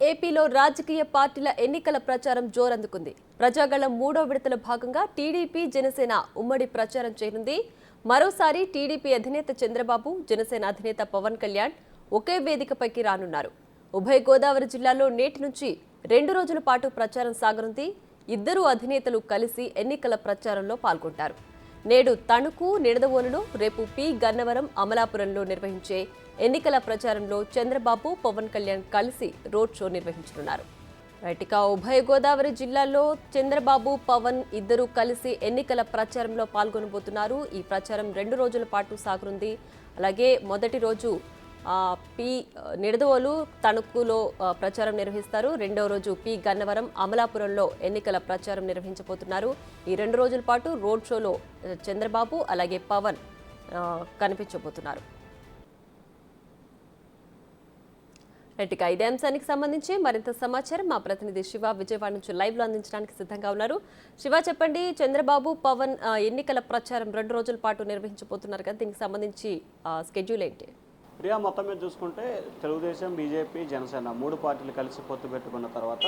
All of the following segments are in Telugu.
ఏపీలో రాజకీయ పార్టీల ఎన్నికల ప్రచారం జోరందుకుంది. ప్రజాగళం 3వ విడతల భాగంగా టీడీపీ జనసేన ఉమ్మడి ప్రచారం చేయనుంది. మరోసారి టీడీపీ అధినేత చంద్రబాబు, జనసేన అధినేత పవన్ కళ్యాణ్ ఒకే వేదికపైకి రానున్నారు. ఉభయ గోదావరి జిల్లాలో నేటి నుంచి 2 రోజుల పాటు ప్రచారం సాగనుంది. ఇద్దరు అధినేతలు కలిసి ఎన్నికల ప్రచారంలో పాల్గొంటారు. నేడు తణుకు, నిడదవోలులో, రేపు పి గన్నవరం, అమలాపురంలో నిర్వహించే ఎన్నికల ప్రచారంలో చంద్రబాబు, పవన్ కళ్యాణ్ కలిసి రోడ్ షో నిర్వహించనున్నారు. ఇక ఉభయ గోదావరి జిల్లాల్లో చంద్రబాబు, పవన్ ఇద్దరు కలిసి ఎన్నికల ప్రచారంలో పాల్గొనబోతున్నారు. ఈ ప్రచారం 2 రోజుల పాటు సాగనుంది. అలాగే మొదటి రోజు పి నిడదవోలు, తణుకులో ప్రచారం నిర్వహిస్తారు. రెండవ రోజు పి గన్నవరం, అమలాపురంలో ఎన్నికల ప్రచారం నిర్వహించబోతున్నారు. ఈ 2 రోజుల పాటు రోడ్ షోలో చంద్రబాబు అలాగే పవన్ కనిపించబోతున్నారు. ఇక ఇదే అంశానికి సంబంధించి మరింత సమాచారం మా ప్రతినిధి శివ విజయవాడ నుంచి లైవ్ లో అందించడానికి సిద్ధంగా ఉన్నారు. శివ, చెప్పండి, చంద్రబాబు, పవన్ ఎన్నికల ప్రచారం 2 రోజుల పాటు నిర్వహించబోతున్నారు కదా, దీనికి సంబంధించి స్కెడ్యూల్ ఏంటి? ప్రియా, మొత్తం మీద చూసుకుంటే తెలుగుదేశం, బీజేపీ, జనసేన 3 పార్టీలు కలిసి పొత్తు పెట్టుకున్న తర్వాత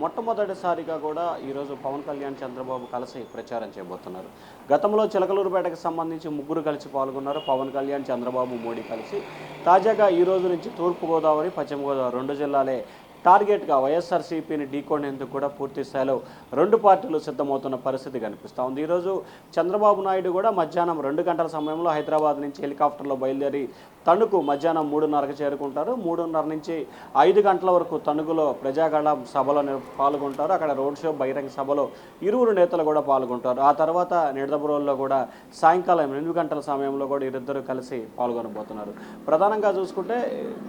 మొట్టమొదటిసారిగా కూడా ఈరోజు పవన్ కళ్యాణ్, చంద్రబాబు కలిసి ప్రచారం చేయబోతున్నారు. గతంలో చిలకలూరుపేటకు సంబంధించి 3 కలిసి పాల్గొన్నారు. పవన్ కళ్యాణ్, చంద్రబాబు, మోడీ కలిసి. తాజాగా ఈ రోజు నుంచి తూర్పుగోదావరి, పశ్చిమ గోదావరి 2 జిల్లాలే టార్గెట్గా వైఎస్ఆర్సీపీని ఢీకొనేందుకు కూడా పూర్తి స్థాయిలో 2 పార్టీలు సిద్ధమవుతున్న పరిస్థితి కనిపిస్తూ ఉంది. ఈరోజు చంద్రబాబు నాయుడు కూడా మధ్యాహ్నం 2 గంటల సమయంలో హైదరాబాద్ నుంచి హెలికాప్టర్లో బయలుదేరి తణుకు మధ్యాహ్నం 3:30కు చేరుకుంటారు. 3:30 నుంచి 5 గంటల వరకు తణుకులో ప్రజాగళ సభలో పాల్గొంటారు. అక్కడ రోడ్ షో, బహిరంగ సభలో ఇరువురు నేతలు కూడా పాల్గొంటారు. ఆ తర్వాత నిడదవోలులో కూడా సాయంకాలం 8 గంటల సమయంలో కూడా వీరిద్దరూ కలిసి పాల్గొనబోతున్నారు. ప్రధానంగా చూసుకుంటే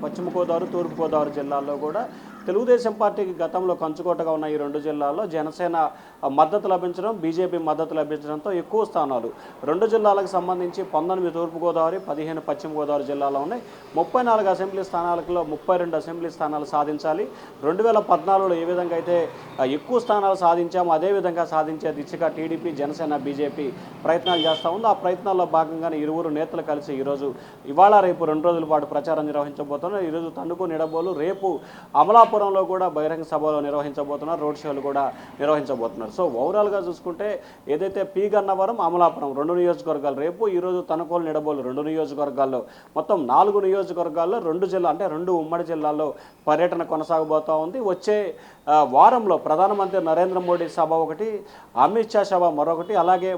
పశ్చిమ గోదావరి, తూర్పు గోదావరి జిల్లాల్లో కూడా తెలుగుదేశం పార్టీకి గతంలో కంచుకోటగా ఉన్న ఈ 2 జిల్లాల్లో జనసేన మద్దతు లభించడం, బీజేపీ మద్దతు లభించడంతో ఎక్కువ స్థానాలు 2 జిల్లాలకు సంబంధించి 19 తూర్పుగోదావరి, 15 పశ్చిమ గోదావరి జిల్లాలో ఉన్నాయి. 34 అసెంబ్లీ స్థానాలలో 32 అసెంబ్లీ స్థానాలు సాధించాలి. 2014లో ఏ విధంగా అయితే ఎక్కువ స్థానాలు సాధించామో అదేవిధంగా సాధించే దిశగా టీడీపీ, జనసేన, బీజేపీ ప్రయత్నాలు చేస్తూ ఉంది. ఆ ప్రయత్నాల్లో భాగంగానే ఇరువురు నేతలు కలిసి ఇవాళ రేపు 2 రోజుల పాటు ప్రచారం నిర్వహించబోతున్నారు. ఈరోజు తణుకు, నిడదవోలు, రేపు అమలాపురంలో కూడా బహిరంగ సభలో నిర్వహించబోతున్నారు. రోడ్ షోలు కూడా నిర్వహించబోతున్నారు. సో ఓవరాల్గా చూసుకుంటే ఏదైతే పి గన్నవరం, అమలాపురం 2 నియోజకవర్గాలు, రేపు ఈరోజు తణుకోలు, నిడదవోలు 2 నియోజకవర్గాల్లో మొత్తం 4 నియోజకవర్గాల్లో 2 జిల్లా అంటే 2 ఉమ్మడి జిల్లాల్లో పర్యటన కొనసాగబోతూ ఉంది. వచ్చే వారంలో ప్రధానమంత్రి నరేంద్ర మోడీ సభ ఒకటి, అమిత్ షా సభ మరొకటి, అలాగే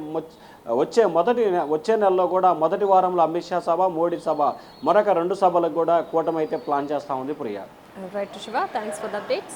వచ్చే నెలలో కూడా మొదటి వారంలో అమిత్ షా సభ, మోడీ సభ మరొక 2 సభలకు కూడా కూటమి అయితే ప్లాన్ చేస్తూ ఉంది. Priya. Right, Shiva. Thanks for the updates.